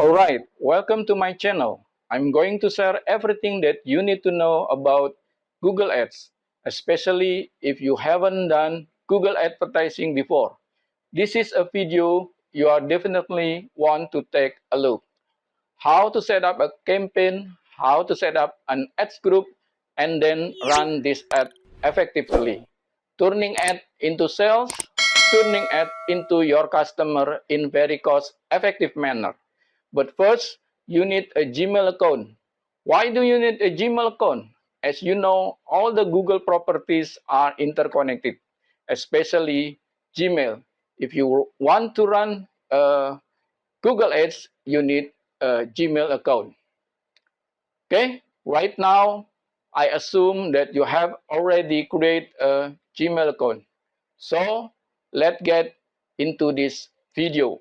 Alright, welcome to my channel. I'm going to share everything that you need to know about Google Ads, especially if you haven't done Google advertising before. This is a video you are definitely want to take a look. How to set up a campaign, how to set up an ads group, and then run this ad effectively. Turning ad into sales, turning ad into your customer in very cost-effective manner. But first, you need a Gmail account. Why do you need a Gmail account? As you know, all the Google properties are interconnected, especially Gmail. If you want to run Google Ads, you need a Gmail account. Okay, right now, I assume that you have already created a Gmail account. So, let's get into this video.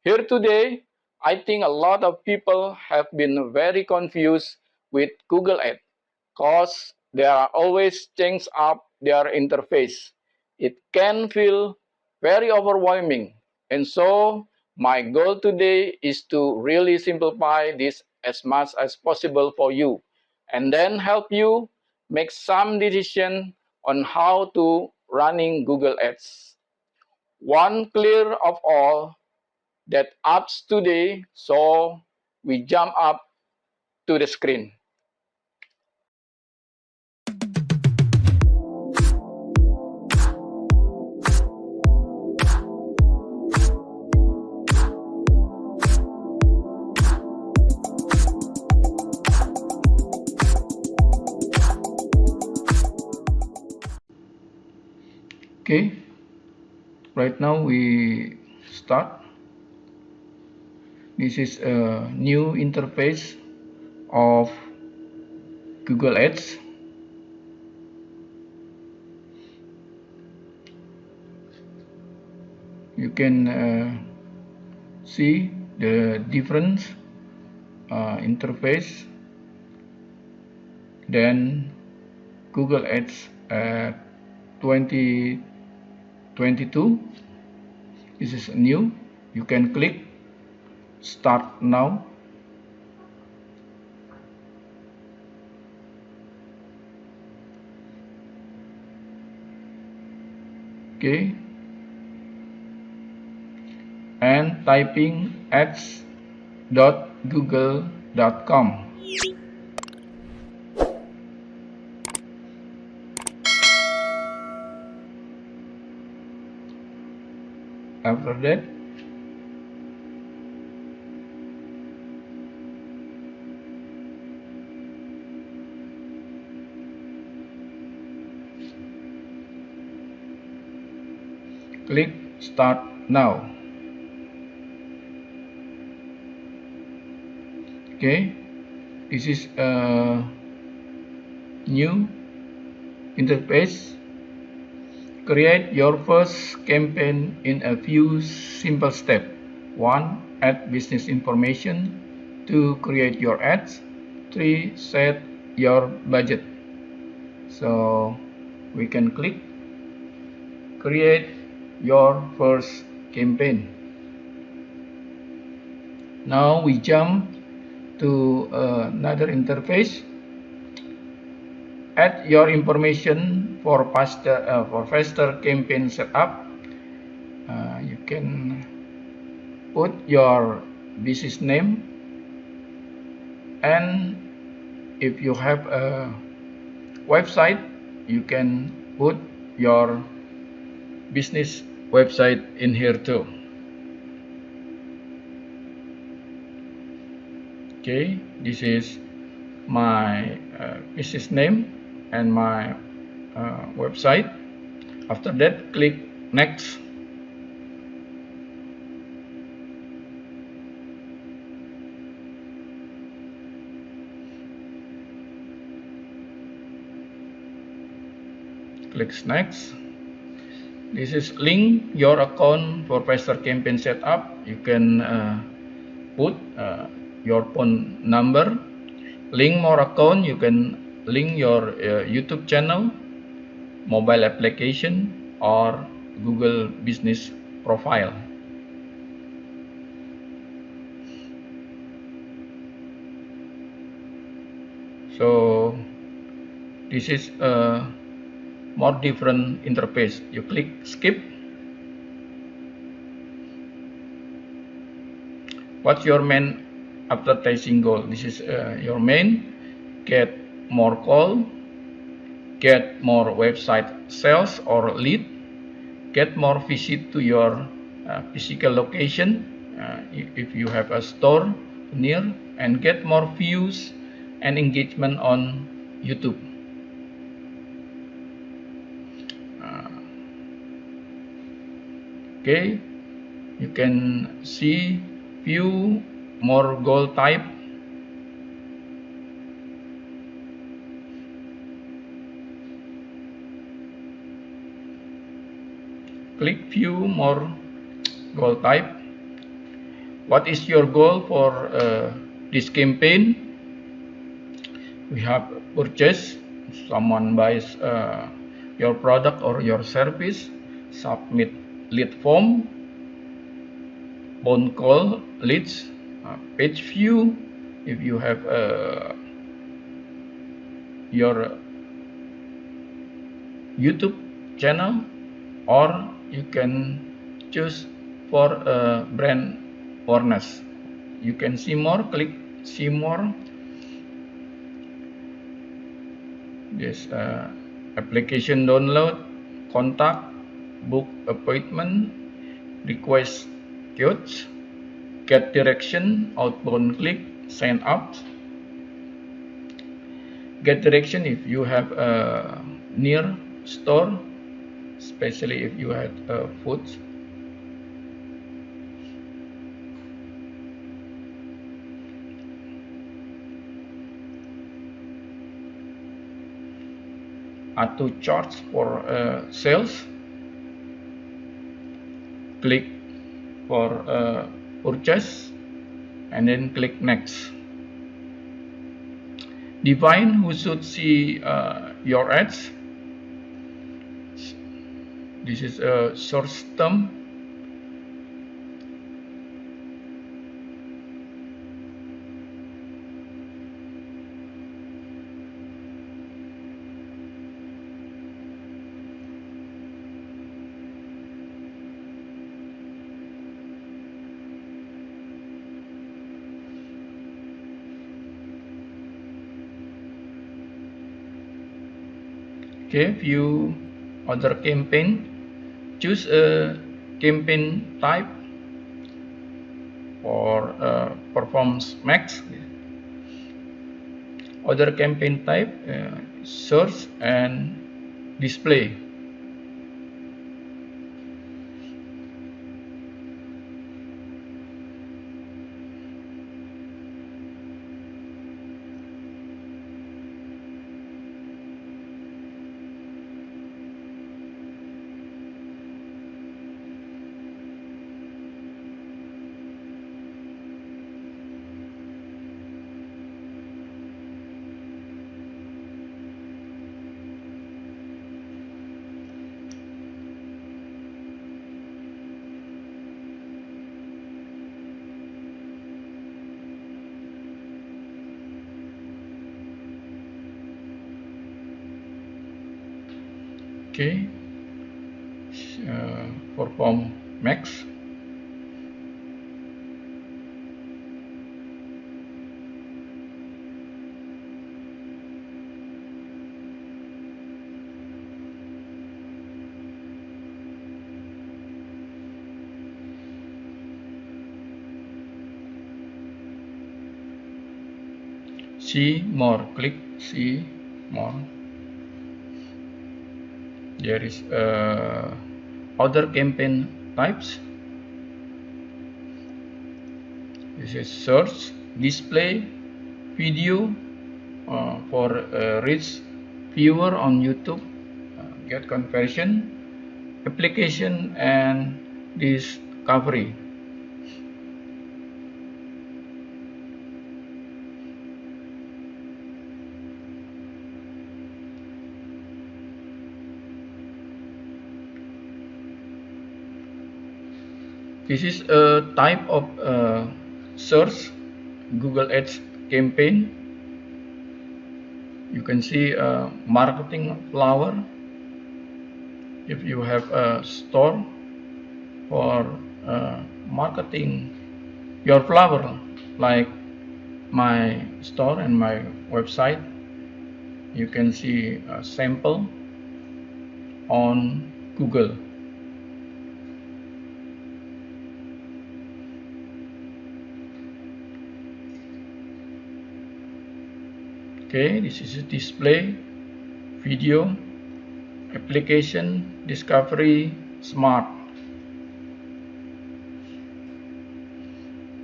Here today, I think a lot of people have been very confused with Google Ads because they are always changing up their interface. It can feel very overwhelming. And so my goal today is to really simplify this as much as possible for you and then help you make some decision on how to running Google Ads. One clear of all that apps today, so we jump up to the screen. Okay, right now we start. This is a new interface of Google Ads. You can see the different interface than Google Ads 2022. This is new. You can click start now. Okay, and typing ads.google.com. After that, click start now. Okay, this is a new interface. Create your first campaign in a few simple steps. 1. Add business information. 2. Create your ads. 3. Set your budget. So we can click create your first campaign. Now we jump to another interface. Add your information for faster campaign setup. You can put your business name, and if you have a website, you can put your business website in here too. Okay, this is my business name and my website. After that, click next. Click next. This is link your account for faster campaign setup. You can put your phone number. Link more account. You can link your YouTube channel, mobile application, or Google business profile. So this is a more different interface. You click skip. What's your main advertising goal? This is your main. Get more call, get more website sales or lead, get more visit to your physical location if you have a store near, and get more views and engagement on YouTube. Okay, you can see view more goal type. Click view more goal type. What is your goal for this campaign? We have purchase. Someone buys your product or your service. Submit lead form. Phone call leads. Page view. If you have your YouTube channel, or you can choose for brand awareness. You can see more. Click see more. This application download, contact, book appointment, request quotes, get direction, outbound click, sign up. Get direction if you have a near store, especially if you had food. Add to charts for sales. Click for purchase and then click next. Define who should see your ads. This is a source term. Okay, view other campaign. Choose a campaign type for performance max. Other campaign type, search and display. Okay, perform max. See more. Click see more. There is other campaign types. This is search, display, video for reach viewer on YouTube, get conversion, application, and discovery. This is a type of search Google Ads campaign. You can see marketing flower. If you have a store for marketing your flower, like my store and my website, you can see a sample on Google. Okay, this is a display, video, application, discovery, smart.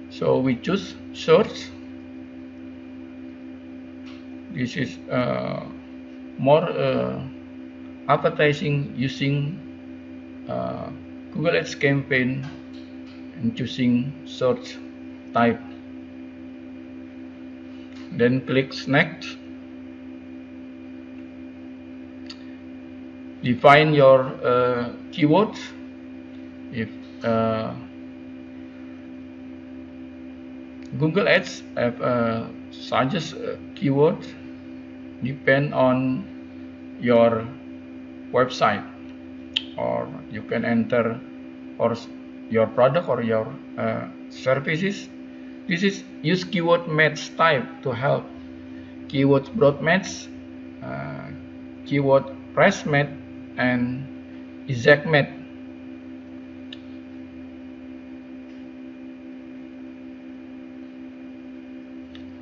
So we choose search. This is more advertising using Google Ads campaign and choosing search type. Then click next. Define your keywords. If Google Ads have suggest keywords depend on your website, or you can enter or your product or your services. This is use keyword match type to help. Keyword broad match, keyword price match, and exact match.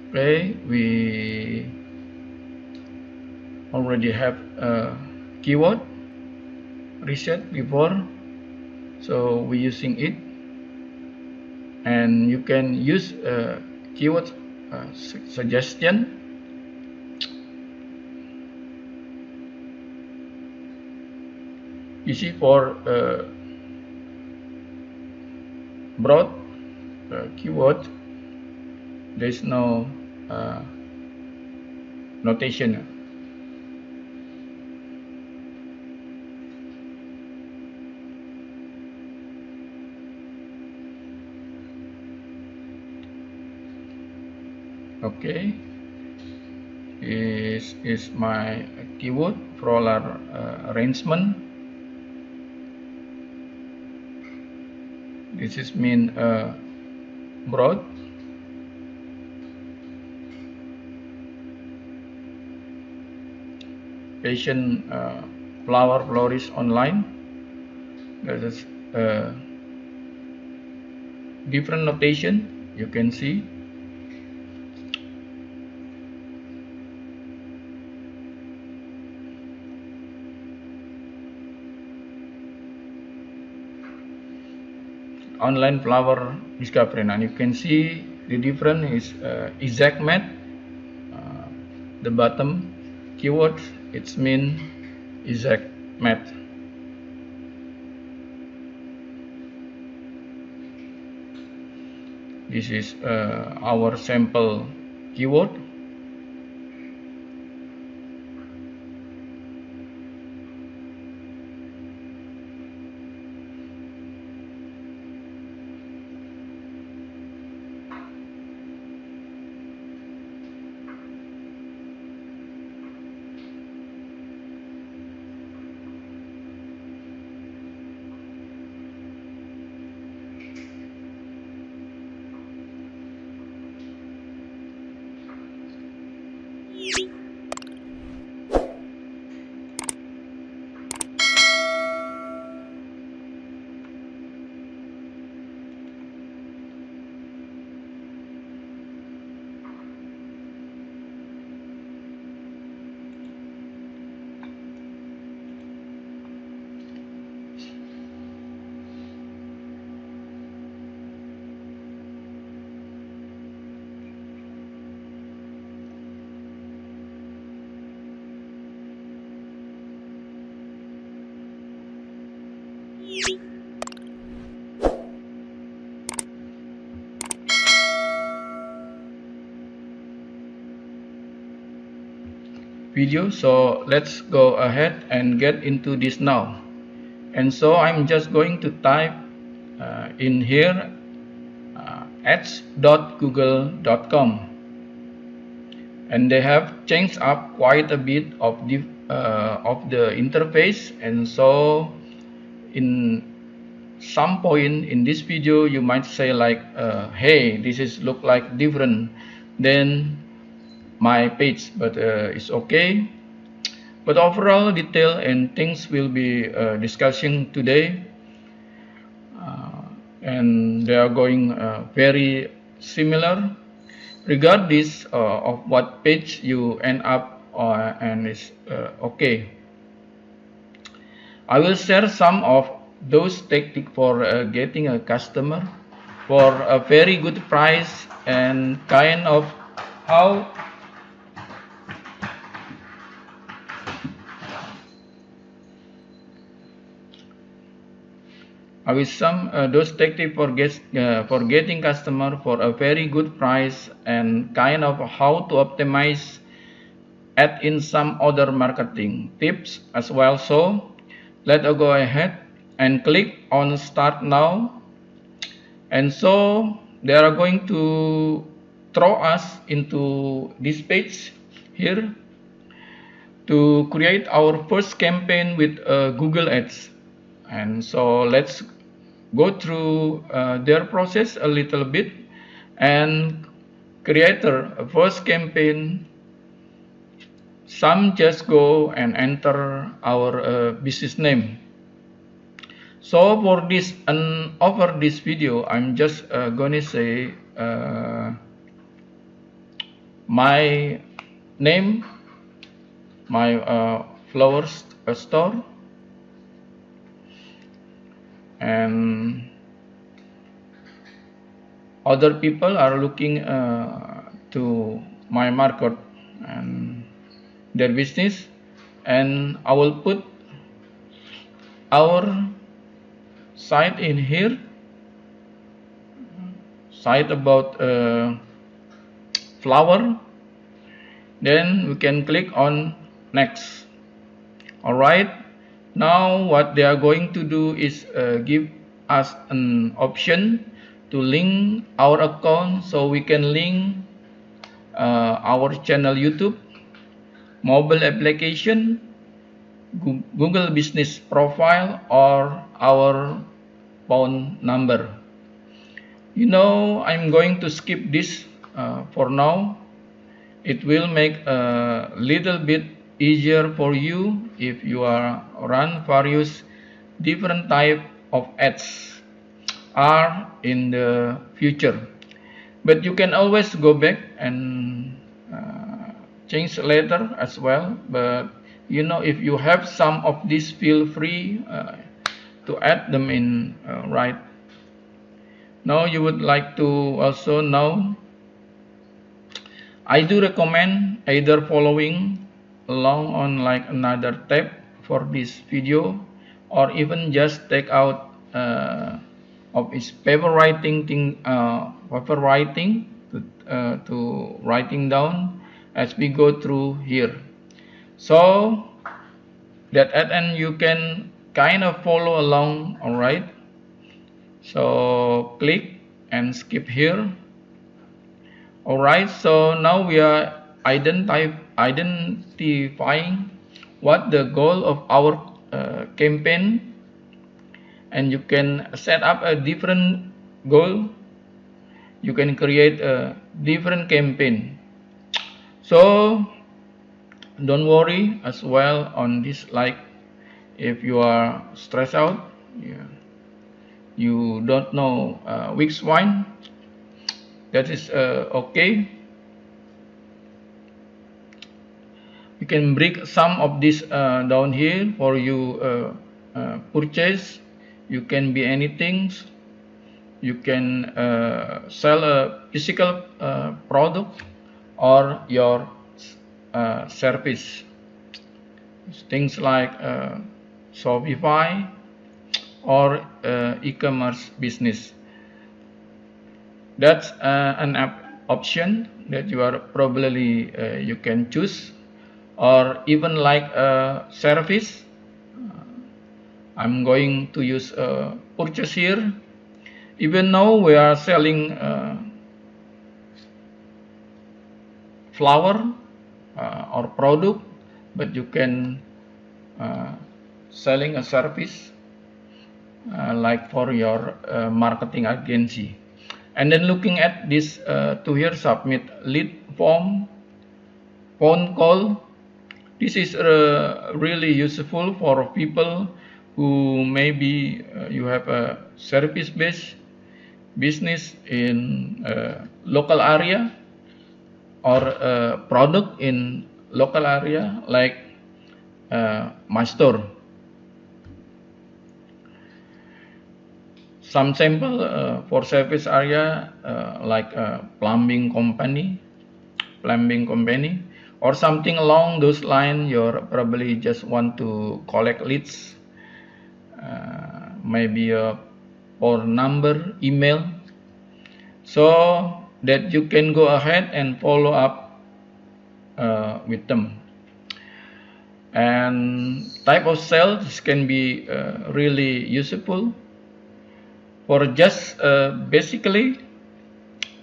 Okay, we already have a keyword reset before, so we're using it. And you can use keyword suggestion. You see, for broad keyword, there is no notation. Okay, this is my keyword floral arrangement. This is mean broad. Patient flower flourish online. There is different notation you can see. Online flower discovery, and you can see the difference is exact match. The bottom keyword, it's mean exact match. This is our sample keyword. Video, so let's go ahead and get into this now. And so I'm just going to type in here ads.google.com, and they have changed up quite a bit of the interface. And so in some point in this video you might say like, hey, this is look like different than my page, but it's okay. But overall detail and things will be discussing today, and they are going very similar regardless of what page you end up and it's okay. I will share some of those tactics for getting a customer for a very good price, and kind of how I will some those tactics for getting customer for a very good price, and kind of how to optimize add in some other marketing tips as well. So let's go ahead and click on start now. And so they are going to throw us into this page here to create our first campaign with Google Ads. And so let's go through their process a little bit and create a first campaign. Some just go and enter our business name. So for this and over this video, I'm just gonna say my name, my flowers store, and other people are looking to my market and their business, and I will put our site in here, site about flower. Then we can click on next. Alright, now what they are going to do is give us an option to link our account, so we can link our channel YouTube, mobile application, Google business profile, or our phone number. You know, I'm going to skip this for now. It will make a little bit easier for you if you are run various different type of ads are in the future. But you can always go back and change later as well. But you know, if you have some of these, feel free to add them in right now. You would like to also know, I do recommend either following along on like another tab for this video, or even just take out of its paper writing thing, to writing down as we go through here, so that at end you can kind of follow along. All right, so click and skip here. All right, so now we are identifying what the goal of our campaign, and you can set up a different goal. You can create a different campaign. So don't worry as well on this, like if you are stressed out, you don't know which one, that is okay. You can break some of this down here for you purchase. You can be anything. You can sell a physical product or your service, things like Shopify or e-commerce business. That's an option that you are probably you can choose, or even like a service. I'm going to use purchase here. Even though we are selling flower, or product, but you can selling a service like for your marketing agency. And then looking at this to here, submit lead form, phone call. This is really useful for people who maybe you have a service-based business in local area or a product in local area like my store. Some sample for service area like a plumbing company, or something along those lines. You probably just want to collect leads, maybe a phone number, email, so that you can go ahead and follow up with them. And type of sales can be really useful for just basically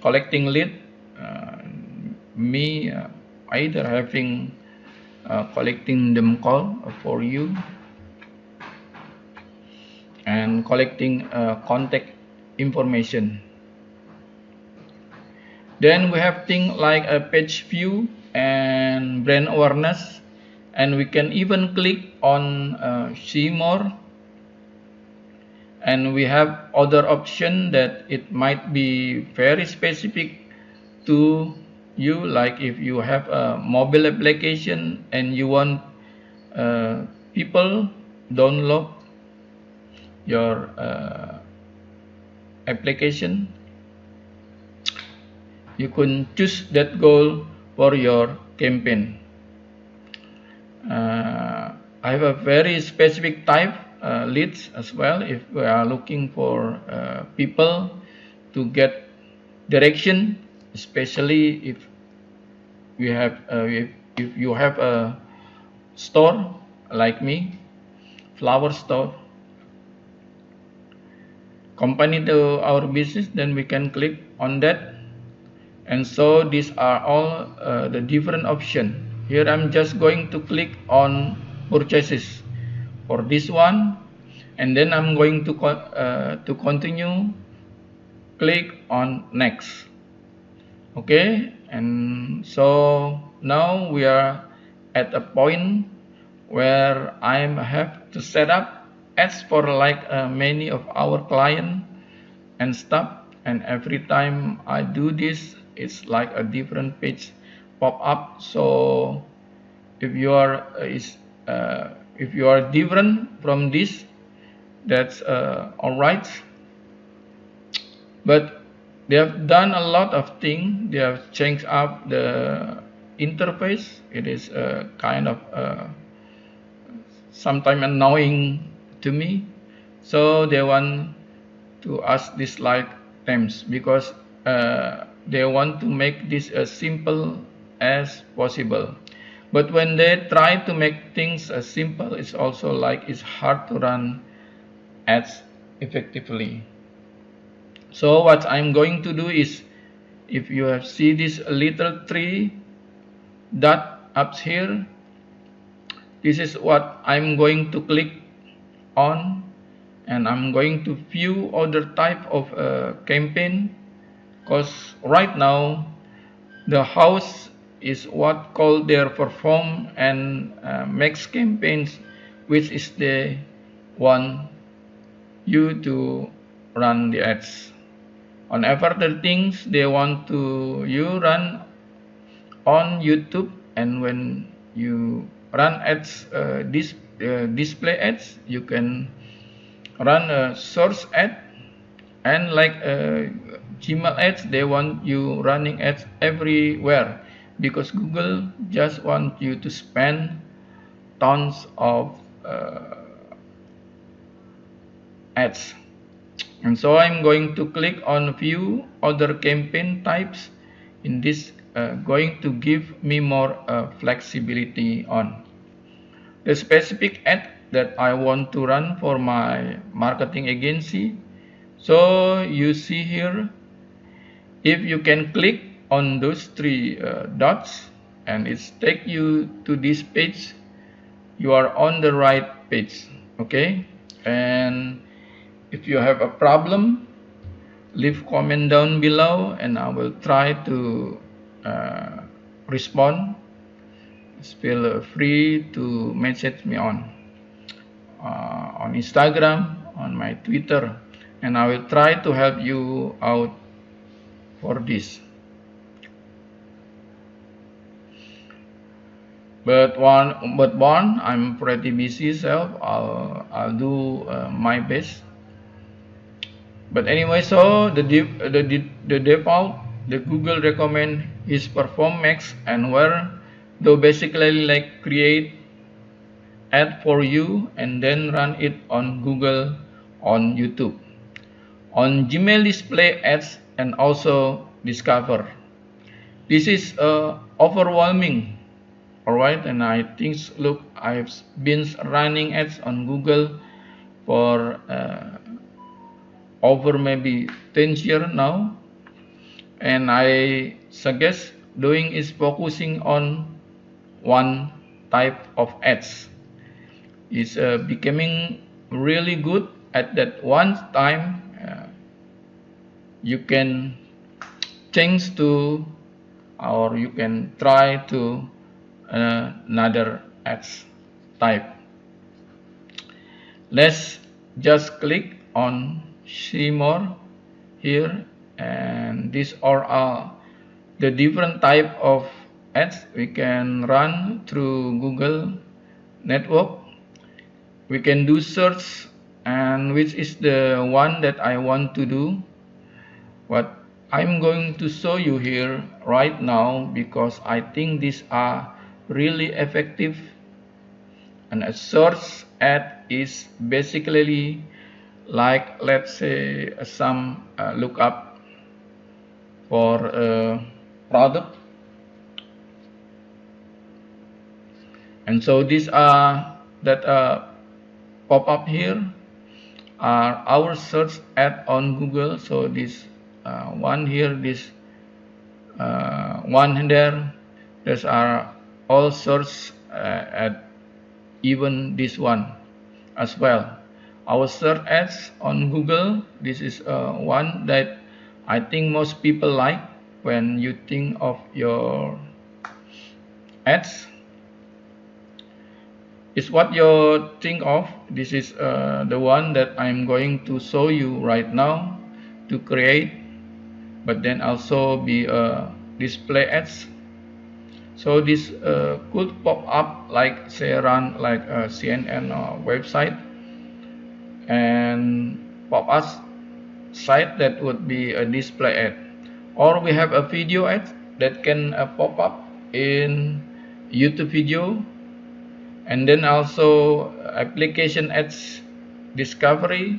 collecting lead. Me either having collecting them call for you and collecting contact information. Then we have things like a page view and brand awareness, and we can even click on see more, and we have other option that it might be very specific to you, like if you have a mobile application and you want people download your application, you can choose that goal for your campaign. I have a very specific type leads as well. If we are looking for people to get direction, especially if we have if you have a store like me, flower store, company to our business, then we can click on that. And so these are all the different options. Here I'm just going to click on purchases for this one, and then I'm going to continue, click on next. Okay, and so now we are at a point where I have to set up ads for like many of our clients and stuff, and every time I do this, it's like a different page pop up. So if you are different from this, that's all right. But they have done a lot of things. They have changed up the interface. It is kind of sometimes annoying to me. So they want to ask this like names because they want to make this as simple as possible. But when they try to make things as simple, it's also like it's hard to run ads effectively. So what I'm going to do is, if you have see this little three dot up here, this is what I'm going to click on, and I'm going to view other type of campaign, because right now the house is what called their perform and makes campaigns, which is the one you to run the ads. On other things, they want to you run on YouTube, and when you run ads, display ads, you can run a source ad, and like Gmail ads, they want you running ads everywhere, because Google just want you to spend tons of ads. And so I'm going to click on view other campaign types. In this going to give me more flexibility on the specific ad that I want to run for my marketing agency. So you see here, if you can click on those three dots and it's take you to this page. You are on the right page. Okay, and if you have a problem, leave comment down below and I will try to respond. Feel free to message me on Instagram, on my Twitter, and I will try to help you out for this. But one, I'm pretty busy, so I'll do my best. But anyway, so the default, the Google recommend is Perform Max, and where they basically like create ad for you and then run it on Google, on YouTube, on Gmail display ads, and also Discover. This is overwhelming. Alright, and I think, look, I've been running ads on Google for over maybe 10 years now, and I suggest doing is focusing on one type of ads. It's becoming really good at that one time. You can change to, or you can try to another ads type. Let's just click on see more here, and these are the different type of ads we can run through Google network. We can do search, and which is the one that I want to do. What I'm going to show you here right now, because I think these are really effective. And a search ad is basically like, let's say, some lookup for a product. And so these are that pop up here are our search ad on Google. So this one here, this one there, these are all search ad, even this one as well. Our search ads on Google, this is one that I think most people like when you think of your ads. Is what you think of. This is the one that I'm going to show you right now to create, but then also be display ads. So this could pop up like, say, run like a CNN website, and pop up site that would be a display ad, or we have a video ad that can pop up in YouTube video. And then also application ads, Discovery,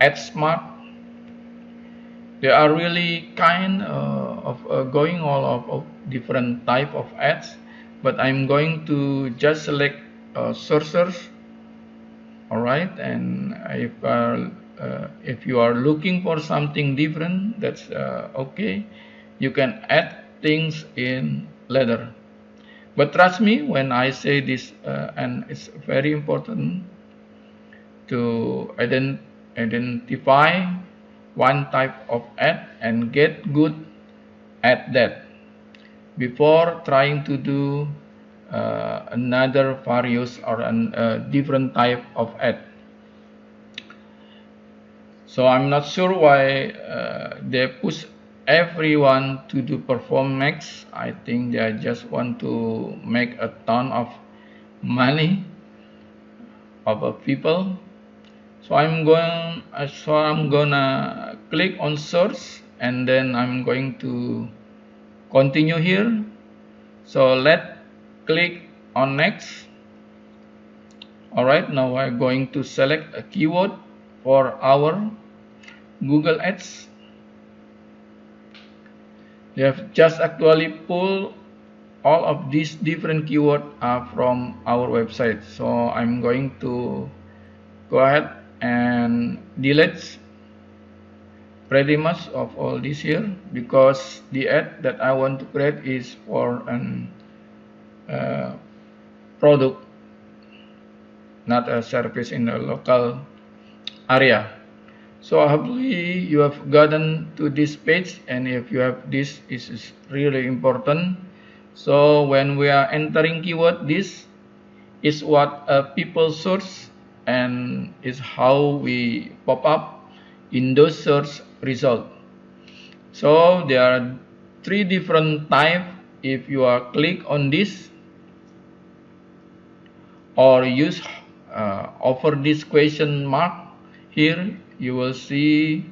AdSmart. They are really kind of going all of different type of ads, but I'm going to just select sources. All right, and if you are looking for something different, that's okay. You can add things in later. But trust me when I say this, and it's very important to identify one type of ad and get good at that before trying to do another various or different type of ad. So I'm not sure why they push everyone to do Perform Max. I think they just want to make a ton of money of people. So I'm gonna click on search, and then I'm going to continue here. So let's click on next. Alright, now I'm going to select a keyword for our Google Ads. They have just actually pulled all of these different keywords from our website. So I'm going to go ahead and delete pretty much of all this here, because the ad that I want to create is for an product, not a service in a local area. So hopefully you have gotten to this page, and if you have this, it is really important. So when we are entering keyword, this is what people search and is how we pop up in those search results. So there are 3 different types. If you are click on this or use over this question mark here, you will see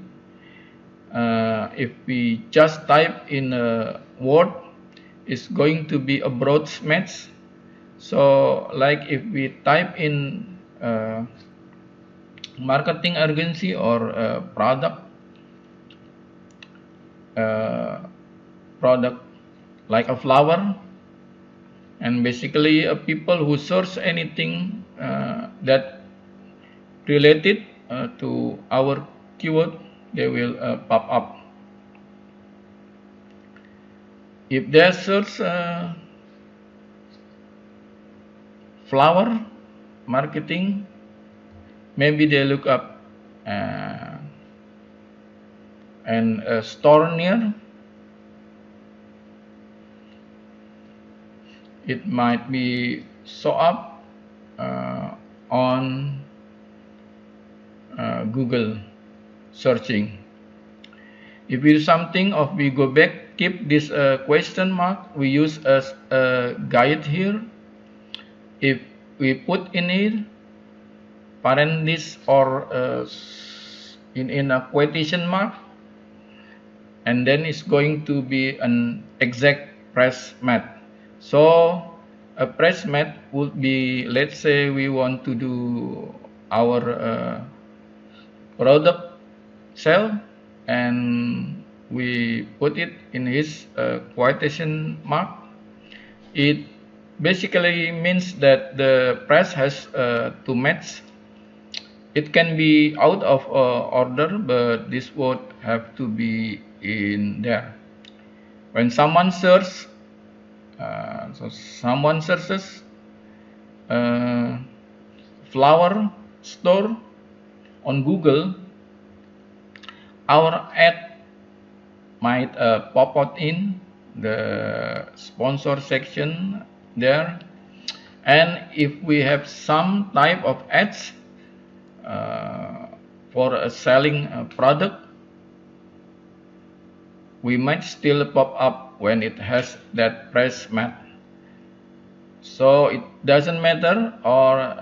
if we just type in a word, it's going to be a broad match. So like if we type in marketing agency or product like a flower, and basically people who search anything that related to our keyword, they will pop up. If they search flower marketing, maybe they look up and a store near, it might be show up on Google searching. If we do something of we go back, keep this question mark, we use as a guide here. If we put in it parenthesis or in a quotation mark, and then it's going to be an exact press mat. So a press mat would be, let's say we want to do our product sale, and we put it in his quotation mark. It basically means that the price has to match. It can be out of order, but this would have to be in there. When someone searches, someone searches flower store on Google, our ad might pop out in the sponsor section there. And if we have some type of ads for selling a product, we might still pop up when it has that price mat. So it doesn't matter or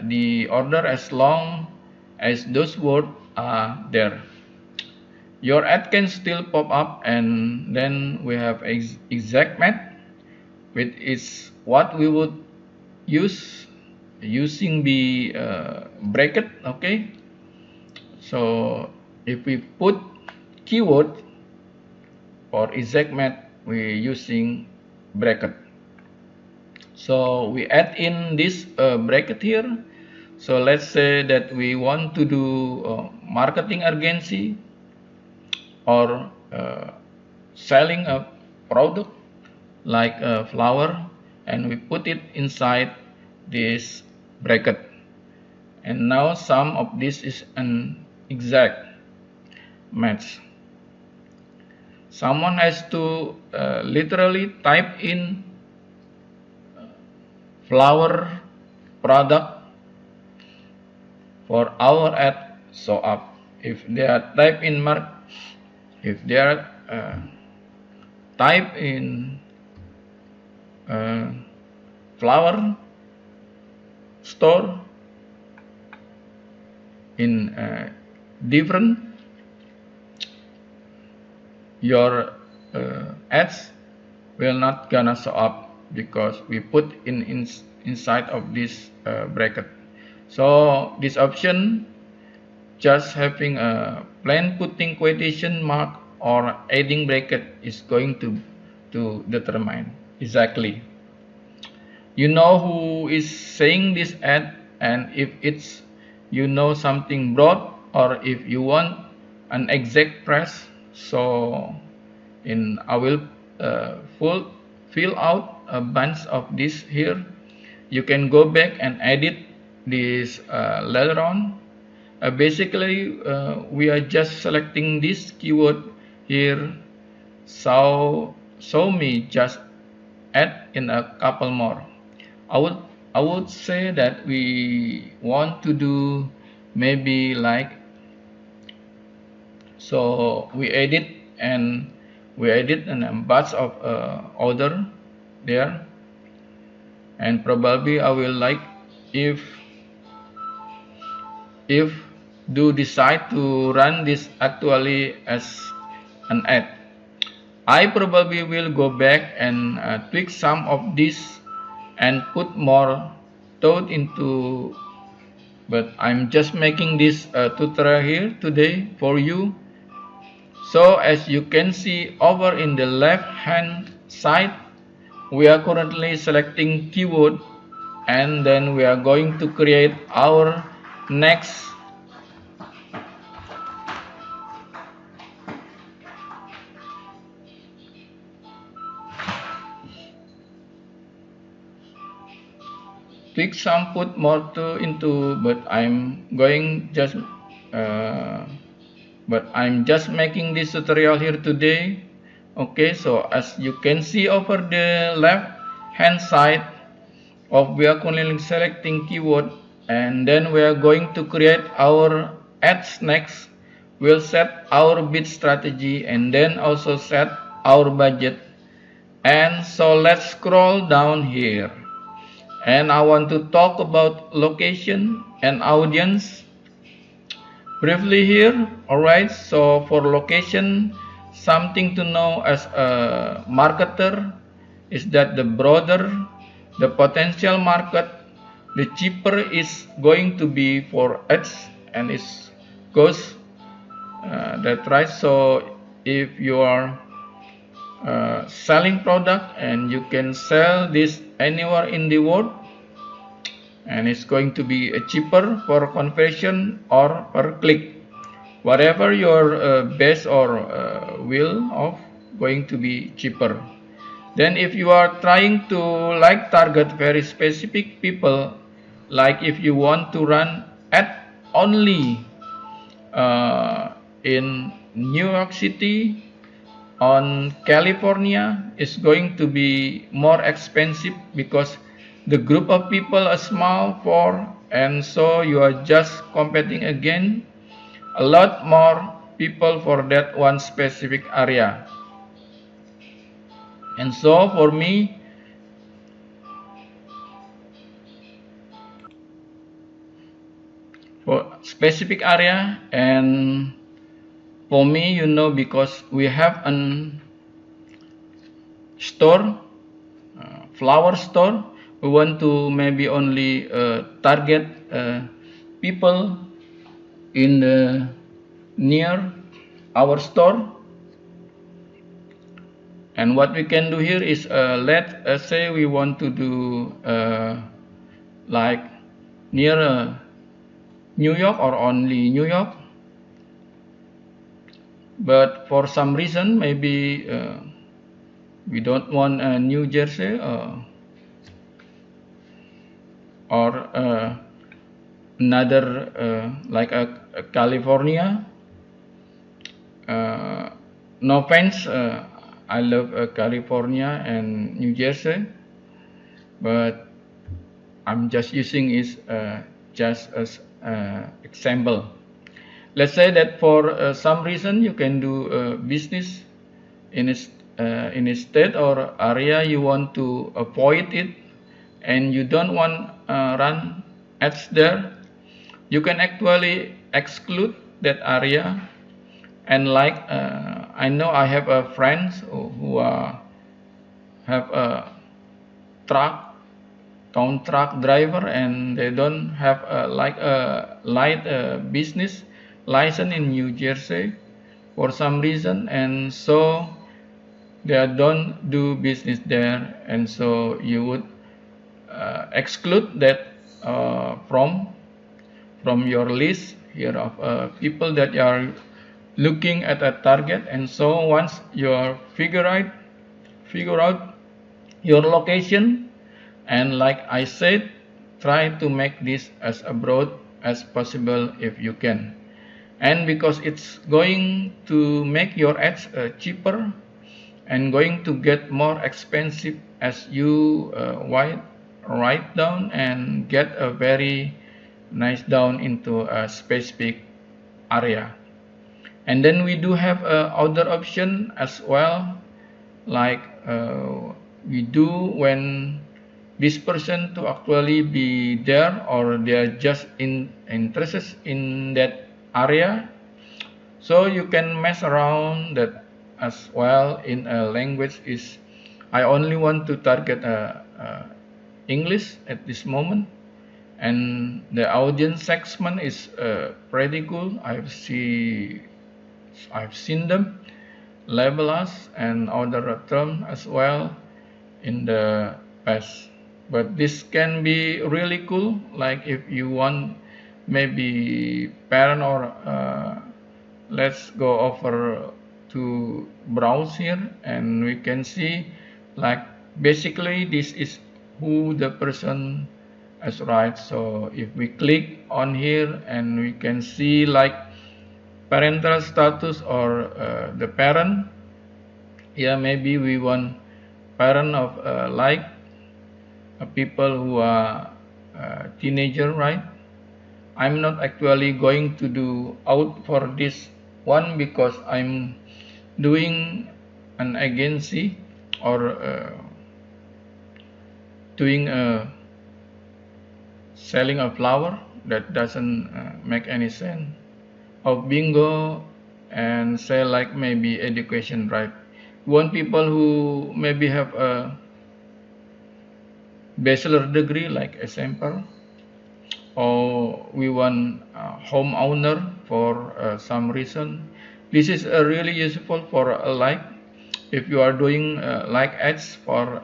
the order as long as those words are there. Your ad can still pop up, and then we have exact mat, which is what we would use using the bracket. Okay, so if we put keyword for exact mat, we're using bracket. So we add in this bracket here. So let's say that we want to do marketing agency or selling a product like a flower, and we put it inside this bracket. And now some of this is an exact match. Someone has to literally type in flower product for our ad show up. If they are type in type in flower store in different, your ads will not gonna show up because we put inside of this bracket. So this option, just having a plain putting quotation mark or adding bracket, is going to determine exactly. You know who is saying this ad, and if it's something broad, or if you want an exact price. So I will fill out a bunch of this here. You can go back and edit this later on. Basically, we are just selecting this keyword here. So me just add in a couple more. I would say that we want to do maybe like, so we edit and a bunch of order there, and probably I will like if do decide to run this actually as an ad, I probably will go back and tweak some of this and put more thought into, but I'm just making this tutorial here today for you. So as you can see over in the left hand side, we are currently selecting keyword, and then we are going to create our next tweak some, put more to into, but I'm just making this tutorial here today. Okay, so as you can see over the left hand side of, we are currently selecting keyword, and then we are going to create our ads next. We'll set our bid strategy and then also set our budget. And so let's scroll down here, and I want to talk about location and audience briefly here. Alright, so for location, something to know as a marketer is that the broader the potential market, the cheaper is going to be for ads, and it goes that right. So if you are selling product and you can sell this anywhere in the world, and it's going to be cheaper for conversion or per click, whatever your base or will of, going to be cheaper. Then if you are trying to like target very specific people, like if you want to run ad only in New York City, on California, is going to be more expensive because the group of people are small for, and so you are just competing again a lot more people for that one specific area. And so for me, for specific area, and for me, you know, because we have an store, flower store, we want to maybe only target people in the near our store. And what we can do here is let's say we want to do like near New York or only New York, but for some reason maybe we don't want New Jersey or another like a California. No offense, I love California and New Jersey, but I'm just using it just as example. Let's say that for some reason you can do business in a state or area, you want to avoid it and you don't want run ads there, you can actually exclude that area. And like I know I have friends who have a town truck driver, and they don't have like a light business license in New Jersey for some reason, and so they don't do business there, and so you would exclude that from your list here of people that you are looking at a target. And so once you figure out your location, and like I said, try to make this as broad as possible if you can. And because it's going to make your ads cheaper and going to get more expensive as you write down and get a very nice down into a specific area. And then we do have other option as well, like we do when this person to actually be there or they're just interested in that area. So you can mess around that as well in a language is I only want to target English at this moment, and the audience segment is pretty cool. I've seen them label us and other term as well in the past. But this can be really cool, like if you want maybe parent or let's go over to browse here and we can see like basically this is who the person is, right? So if we click on here and we can see like parental status or the parent, yeah, maybe we want parent of like people who are teenager, right? I'm not actually going to do out for this one because I'm doing an agency or doing a selling a flower. That doesn't make any sense. Of bingo and say like maybe education, right? We want people who maybe have a bachelor degree like example, or we want a homeowner for some reason. This is really useful for like if you are doing like ads for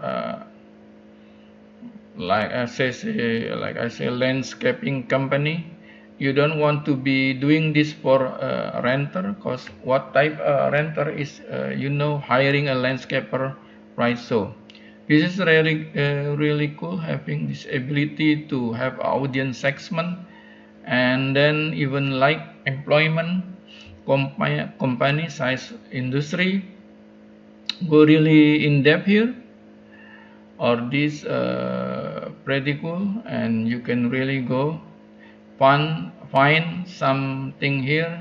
like I say landscaping company. You don't want to be doing this for a renter, because what type renter is hiring a landscaper, right? So this is really cool, having this ability to have audience segment, and then even like employment company size industry, go really in depth here, or this pretty cool, and you can really go find something here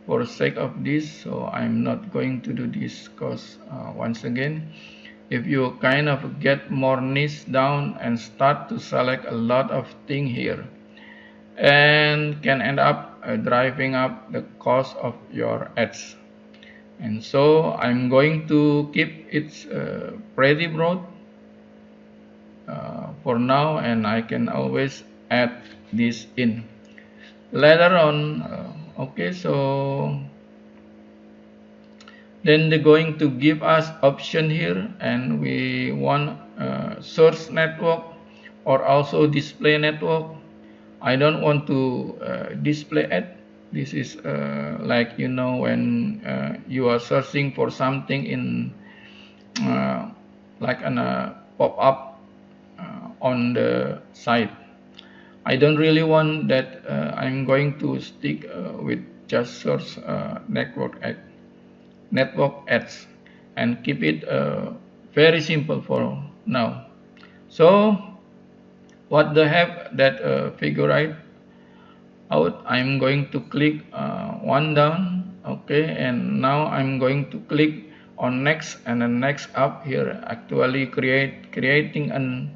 for sake of this. So I'm not going to do this because once again, if you kind of get more niche down and start to select a lot of thing here, and can end up driving up the cost of your ads. And so I'm going to keep it pretty broad for now, and I can always add this in later on. Okay, so then they're going to give us option here, and we want source network or also display network. I don't want to display ad. This is like when you are searching for something in like a pop-up on the site. I don't really want that. I'm going to stick with just source network ads and keep it very simple for now. So what the heck that figure out, I'm going to click one down. Okay, and now I'm going to click on next, and then next up here actually creating an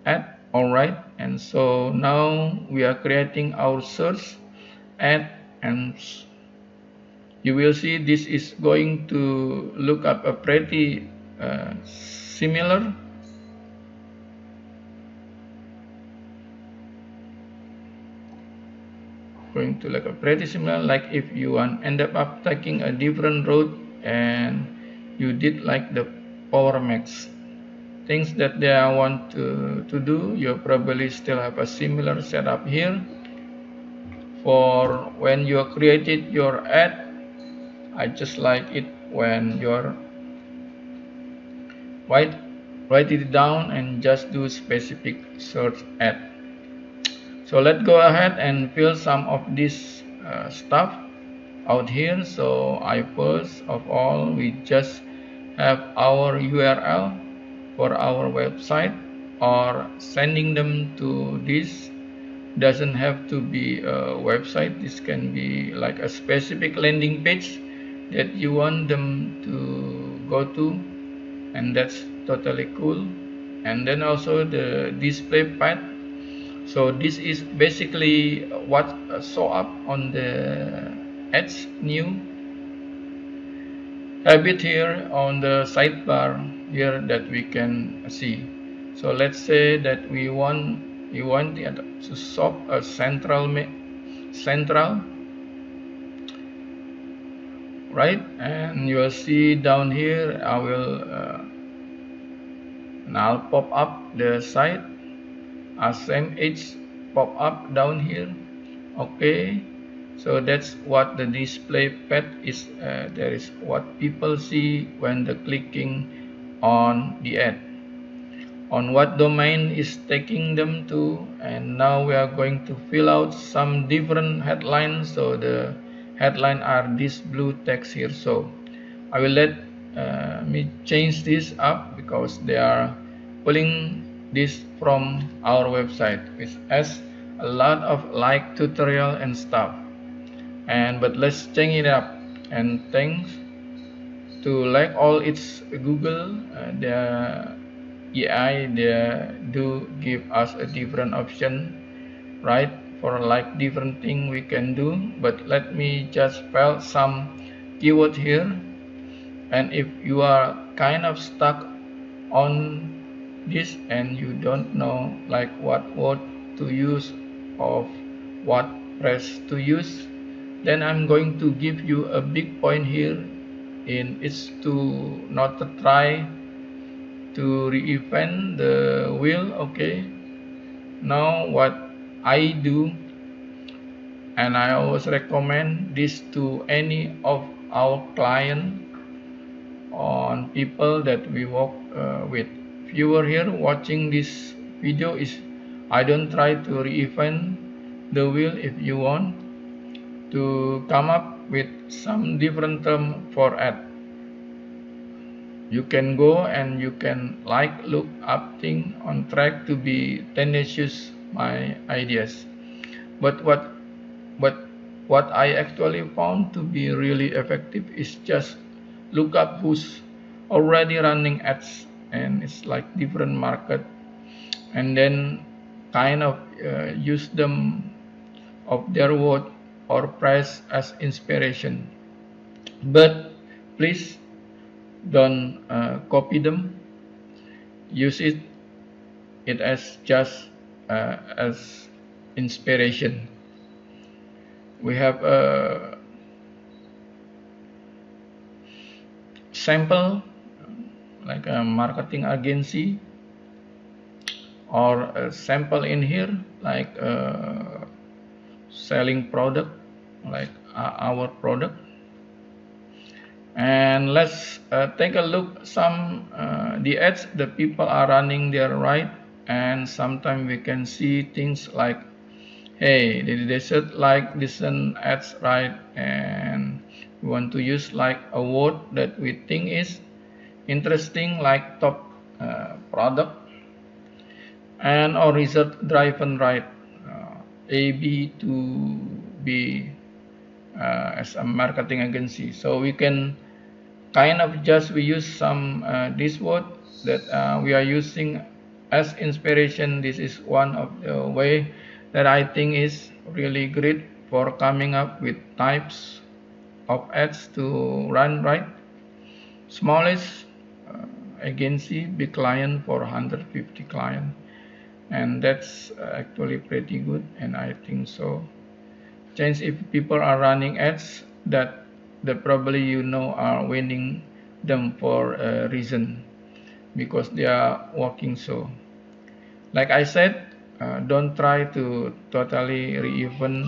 ad. All right, and so now we are creating our source ad, and you will see this is going to look up a pretty similar. Going to look pretty similar, like if you end up taking a different route and you did like the Power Max things that they want to do, you probably still have a similar setup here for when you created your ad. I just like it when you're right write it down and just do specific search ad. So let's go ahead and fill some of this stuff out here. So I first of all, we just have our URL for our website, or sending them to this. Doesn't have to be a website. This can be like a specific landing page that you want them to go to, and that's totally cool. And then also the display path. So this is basically what show up on the Ads new habit here on the sidebar here that we can see. So let's say that we want it to show a central, right? And you will see down here I'll pop up the site as same age pop up down here. Okay, so that's what the display path is. There is what people see when they're clicking on the ad, on what domain is taking them to. And now we are going to fill out some different headlines. So the headline are this blue text here. So I will let me change this up because they are pulling this from our website, which has a lot of like tutorial and stuff. But let's change it up. And thanks to like all its Google, the AI, they do give us a different option, right, for like different thing we can do. But let me just spell some keyword here. And if you are kind of stuck on this and you don't know like what word to use or what phrase to use, then I'm going to give you a big point here in it's to not to try to reinvent the wheel. Okay, now what I do, and I always recommend this to any of our client on people that we work with. Viewer here watching this video is, I don't try to reinvent the wheel. If you want to come up with some different term for ad, you can go and you can like look up thing on track to be tenacious my ideas. But what I actually found to be really effective is just look up who's already running ads, and it's like different market, and then kind of use them of their word or price as inspiration. But please don't copy them. Use it as just as inspiration. We have a sample like a marketing agency, or a sample in here like selling product like our product. And let's take a look some the ads the people are running there, right? And sometimes we can see things like, hey, they said like listen ads, right? And we want to use like a word that we think is interesting, like top product, and or result driven, right? A, B to B as a marketing agency. So we can kind of just we use some this word that we are using as inspiration. This is one of the way that I think is really great for coming up with types of ads to run, right? Smallest agency, big client for 150 client, and that's actually pretty good. And I think so change if people are running ads that probably are winning them for a reason, because they are working. So like I said, don't try to totally reinvent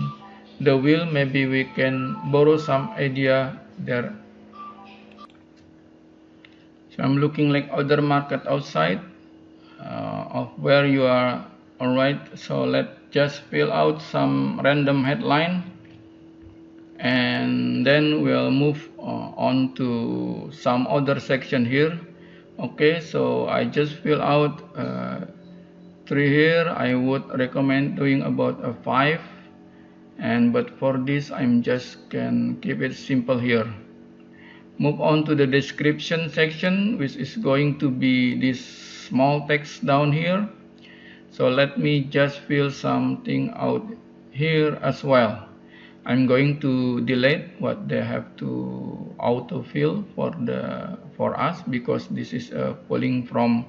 the wheel. Maybe we can borrow some idea there. So I'm looking like other market outside of where you are. Alright, so let's just fill out some random headline, and then we'll move on to some other section here. Okay, so I just fill out 3 here. I would recommend doing about a 5, and but for this I'm just can keep it simple here. Move on to the description section, which is going to be this small text down here. So let me just fill something out here as well. I'm going to delete what they have to autofill for us, because this is pulling from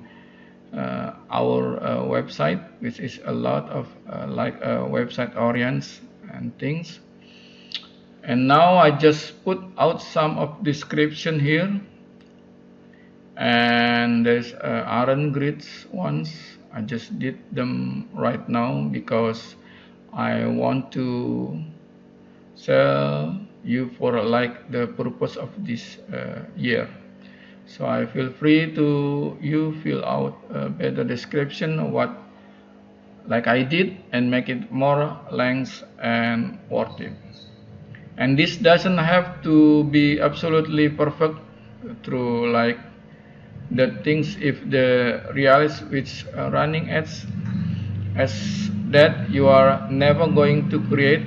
our website, which is a lot of like website orients and things. And now I just put out some of description here, and there's Aaron grids ones. I just did them right now because I want to sell you for like the purpose of this year. So I feel free to you fill out a better description of what like I did and make it more length and worth it. And this doesn't have to be absolutely perfect through like the things. If the reality which running ads as that you are never going to create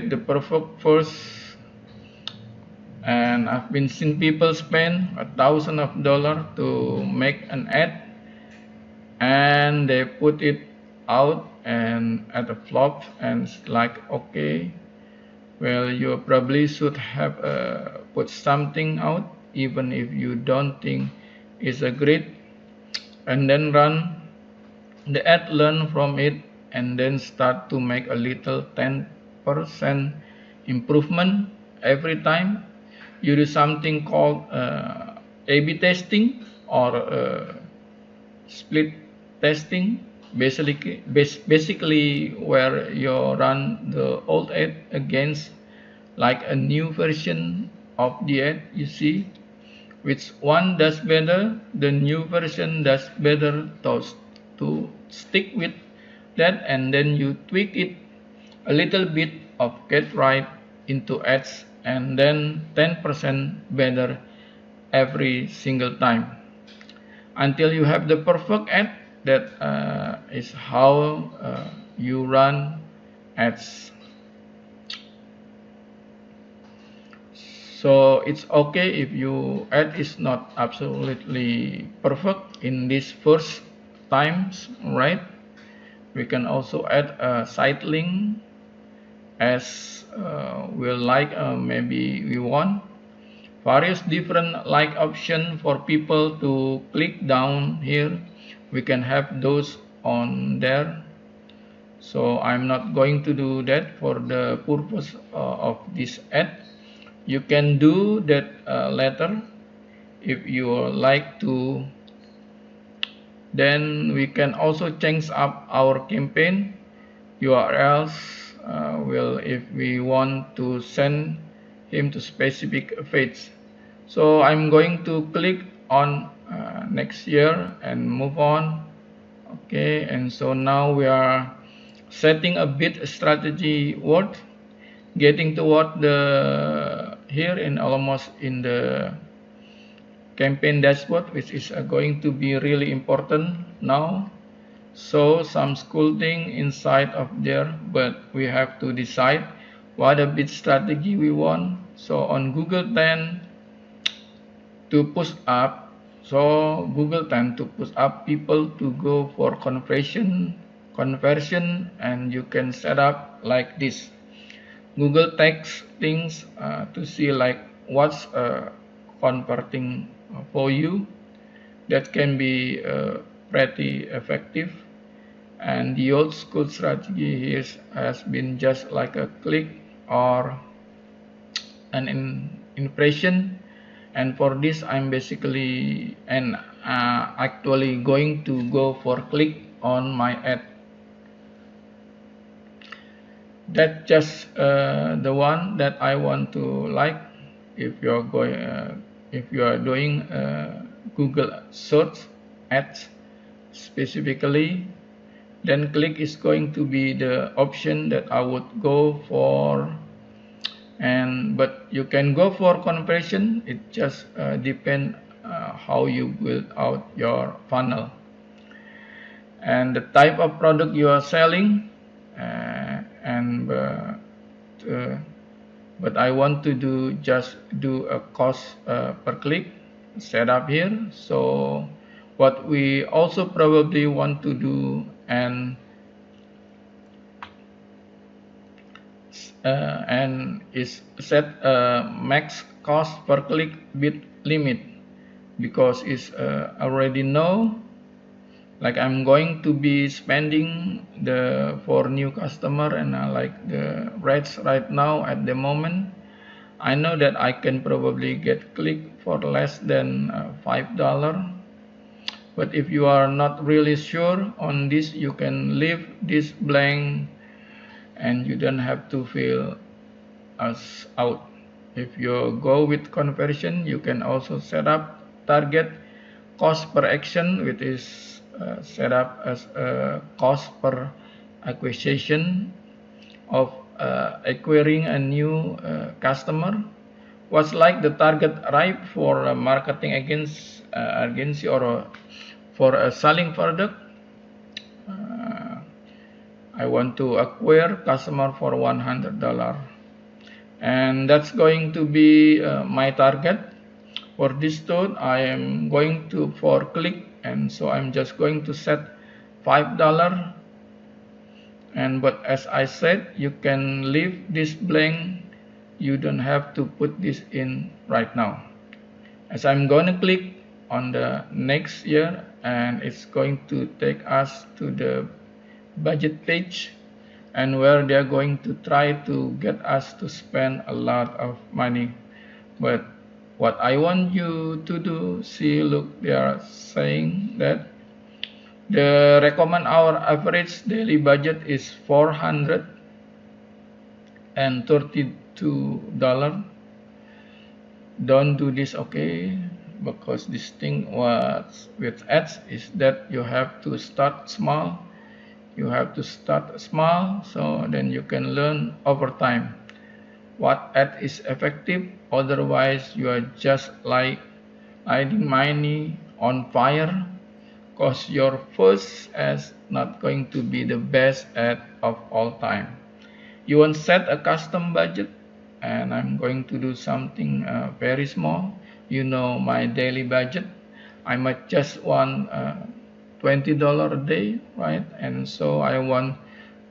the perfect first. And I've been seen people spend $1,000 to make an ad, and they put it out and at a flop, and it's like, okay, well, you probably should have put something out even if you don't think it's a great, and then run the ad, learn from it, and then start to make a little 10% improvement every time you do something called A/B testing or split testing, basically where you run the old ad against like a new version of the ad. You see which one does better, the new version does better, to stick with that, and then you tweak it a little bit of get right into ads, and then 10% better every single time until you have the perfect ad. That is how you run ads. So it's okay if your ad is not absolutely perfect in these first times, right? We can also add a site link as we'll like, maybe we want various different like option for people to click down here. We can have those on there. So I'm not going to do that for the purpose of this ad. You can do that later if you like to. Then we can also change up our campaign URLs. Will if we want to send him to specific feeds. So I'm going to click on next year and move on. Okay, and so now we are setting a bit strategy word, getting toward the here in almost in the campaign dashboard, which is going to be really important now. So some school thing inside of there, but we have to decide what a bit strategy we want. So on Google tend to push up, so Google tend to push up people to go for conversion, and you can set up like this. Google takes things to see like what's converting for you. That can be pretty effective. And the old school strategy here has been just like a click or an impression. And for this I'm basically and actually going to go for click on my ad. That's just the one that I want to like. If you are going, if you are doing Google search ads specifically, then click is going to be the option that I would go for. And but you can go for conversion. It just depends how you build out your funnel and the type of product you are selling. And but I want to just do a cost per click setup here. So what we also probably want to do and is set a max cost per click bit limit, because it's already know, like I'm going to be spending for new customer, and like the rates right now at the moment, I know that I can probably get click for less than $5. But if you are not really sure on this, you can leave this blank and you don't have to fill us out. If you go with conversion, you can also set up target cost per action, which is set up as a cost per acquisition of acquiring a new customer. What's like the target right for a marketing agency or for a selling product? I want to acquire customer for $100, and that's going to be my target. For this tool, I am going to for click, and so I'm just going to set $5. And but as I said, you can leave this blank. You don't have to put this in right now. As I'm going to click on the next year, and it's going to take us to the budget page, and where they're going to try to get us to spend a lot of money. But what I want you to do, see, look, they are saying that the recommend our average daily budget is $432. Don't do this, okay? Because this thing was with ads is that you have to start small. You have to start small, so then you can learn over time what ad is effective. Otherwise, you are just like lighting money on fire, because your first ad is not going to be the best ad of all time. You want to set a custom budget, and I'm going to do something very small. You know my daily budget. I might just want $20 a day, right? And so I want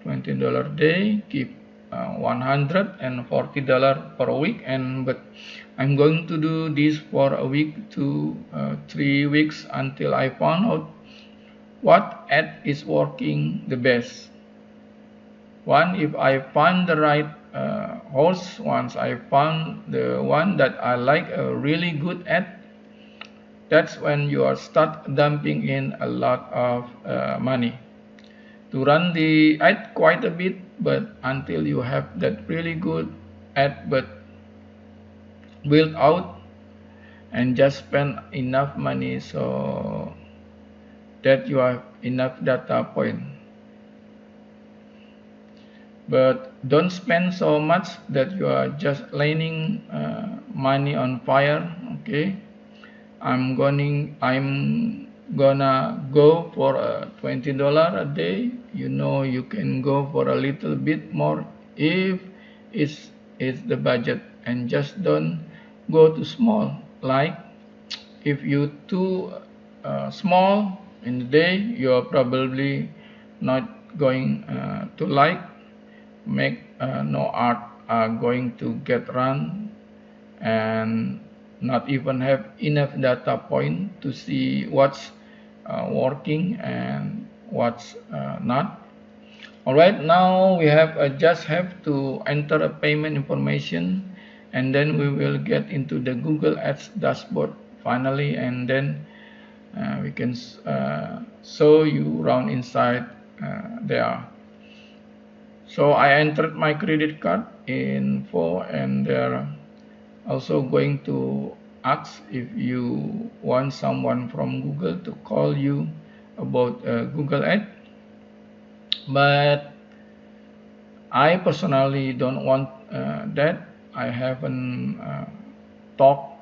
$20 a day, keep $140 per week, but I'm going to do this for a week to 3 weeks until I found out what ad is working the best. If I find the right host, once I found the one that I like, a really good ad, that's when you are start dumping in a lot of money to run the ad quite a bit, but until you have that really good ad but build out and just spend enough money so that you have enough data point. But don't spend so much that you are just laying money on fire, okay? I'm gonna go for $20 a day. You know, you can go for a little bit more if it's the budget, and just don't go too small. Like if you too small in the day, you're probably not going to make no art are going to get run, and not even have enough data point to see what's working and what's not. All right, now we have just have to enter a payment information, and then we will get into the Google Ads dashboard finally, and then we can show you around inside there. So I entered my credit card info, and they're also going to ask if you want someone from Google to call you about Google Ad. But I personally don't want that. I haven't talked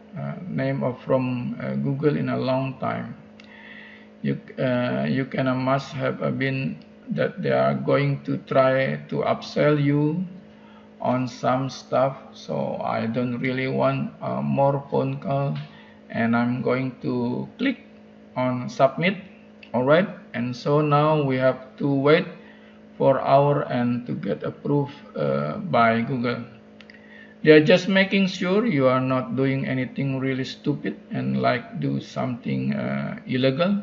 name of from Google in a long time. You can must have been that they are going to try to upsell you on some stuff, so I don't really want more phone call, and I'm going to click on submit. All right, and so now we have to wait for hour and to get approved by Google. They are just making sure you are not doing anything really stupid and like do something illegal.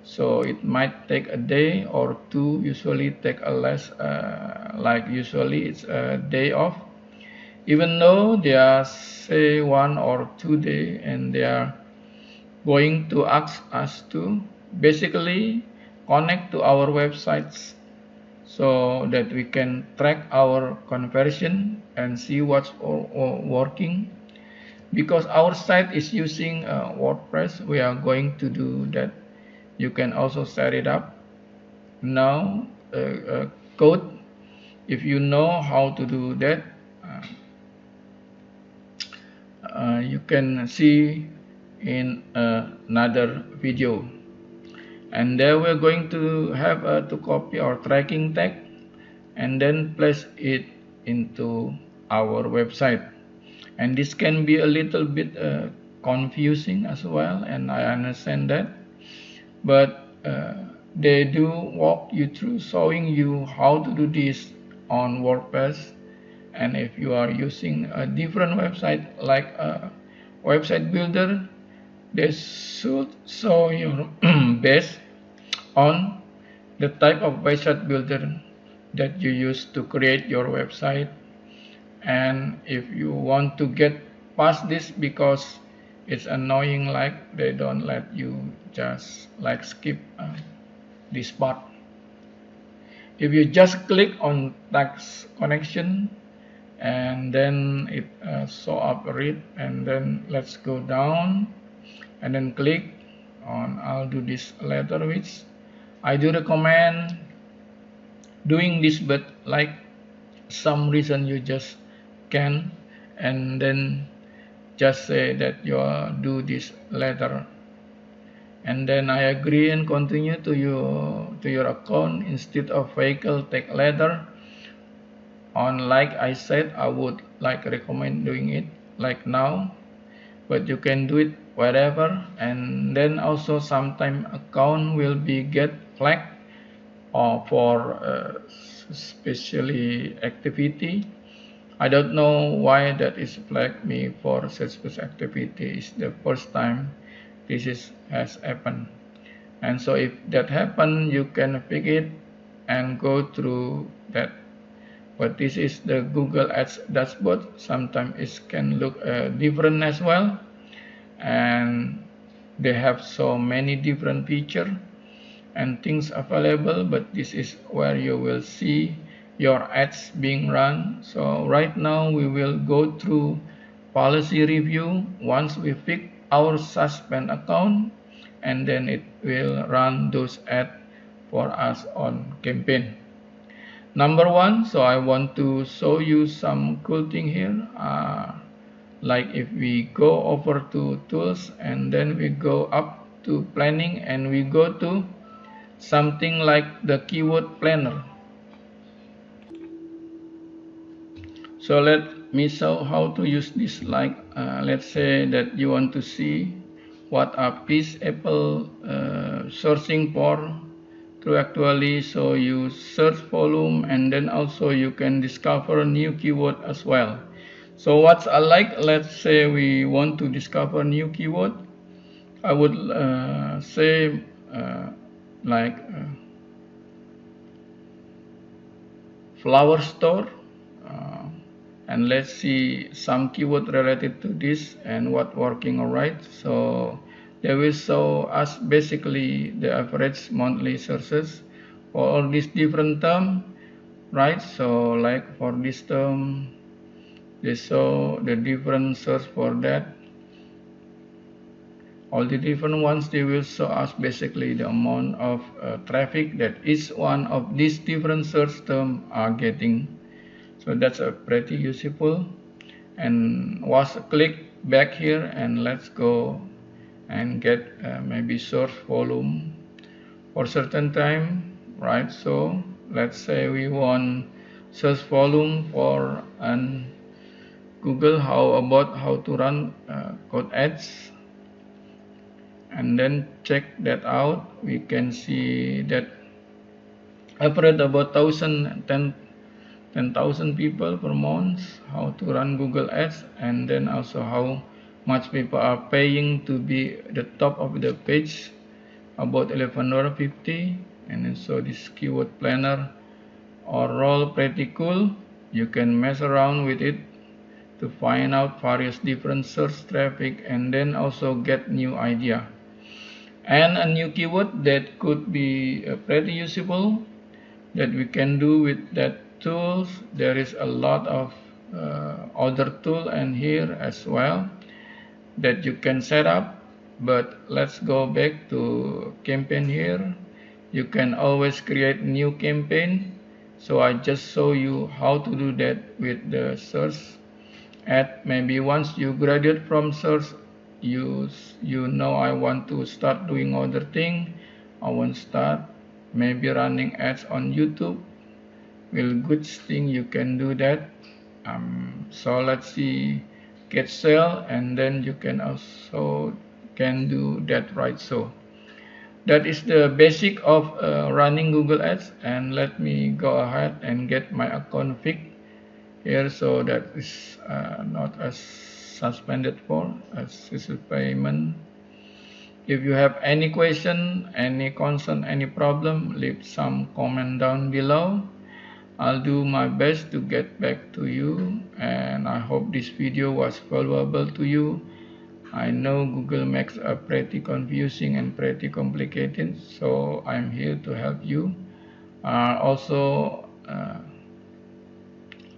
So it might take a day or two, usually take a less, like usually it's a day off. Even though they are say 1 or 2 days, and they are going to ask us to basically connect to our websites so that we can track our conversion and see what's working. Because our site is using WordPress, we are going to do that. You can also set it up now, code. If you know how to do that, you can see in another video. And then we're going to have to copy our tracking tag and then place it into our website. And this can be a little bit confusing as well, and I understand that, but they do walk you through showing you how to do this on WordPress. And if you are using a different website like a website builder, they should show you based on the type of website builder that you use to create your website. And if you want to get past this, because it's annoying, like they don't let you just like skip this part. If you just click on tax connection, and then it show up read, and then let's go down and then click on I'll do this later, which I do recommend doing this, but like some reason you just can, and then just say that you do this later, and then I agree and continue to your account instead of vehicle take later on. Like I said, I would like recommend doing it like now, but you can do it wherever. And then also sometime account will be get flagged for especially activity. I don't know why that is flagged me for such activity. It's the first time this has happened. And so if that happen, you can pick it and go through that. But this is the Google Ads dashboard. Sometimes it can look different as well, and they have so many different features and things available, but this is where you will see your ads being run. So right now we will go through policy review. Once we pick our suspend account, and then it will run those ads for us on campaign. Number one, so I want to show you some cool thing here. Like if we go over to tools, and then we go up to planning, and we go to something like the keyword planner. So let me show how to use this. Like let's say that you want to see what a piece Apple searching for to actually, so you search volume, and then also you can discover a new keyword as well. So what's I like, let's say we want to discover new keyword. I would say like flower store, and let's see some keyword related to this and what working. All right, so they will show us basically the average monthly searches for all these different terms. right? So like for this term, they show the different search for that. All the different ones, they will show us basically the amount of traffic that each one of these different search terms are getting. So that's a pretty useful. And once click back here, and let's go and get maybe search volume for certain time, right? So let's say we want search volume for an Google. How about how to run code ads? And then check that out. We can see that I've read about 10,000 people per month how to run Google Ads, and then also how much people are paying to be the top of the page, about $11.50. And so this keyword planner or role pretty cool. You can mess around with it to find out various different search traffic and then also get new idea. And a new keyword that could be pretty useful that we can do with that tools. There is a lot of other tool and here as well that you can set up, but let's go back to campaign here. You can always create new campaign, so I just show you how to do that with the search ad. Maybe once you graduate from search, you know I want to start doing other thing. I want to start maybe running ads on YouTube. Well, good thing you can do that. So let's see, get sale, and then you can also can do that, right? So that is the basic of running Google Ads. And let me go ahead and get my account fixed here, so that is not as suspended for as this is payment. If you have any question, any concern, any problem, leave some comment down below. I'll do my best to get back to you, and I hope this video was valuable to you. I know Google makes a pretty confusing and pretty complicated, so I'm here to help you. Also,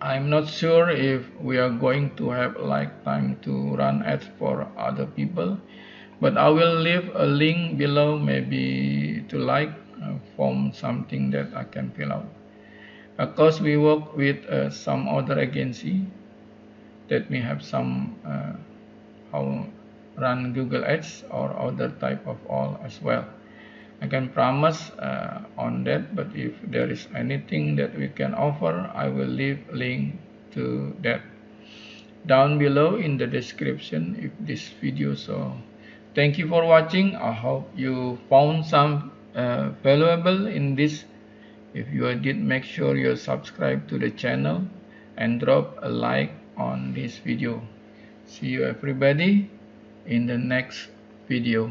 I'm not sure if we are going to have like time to run ads for other people, but I will leave a link below, maybe to like form something that I can fill out. Of course, we work with some other agency that may have some how run Google Ads or other type of all as well. I can promise on that, but if there is anything that we can offer, I will leave link to that down below in the description if this video. So thank you for watching. I hope you found some valuable in this. If you did, make sure you subscribe to the channel and drop a like on this video. See you everybody in the next video.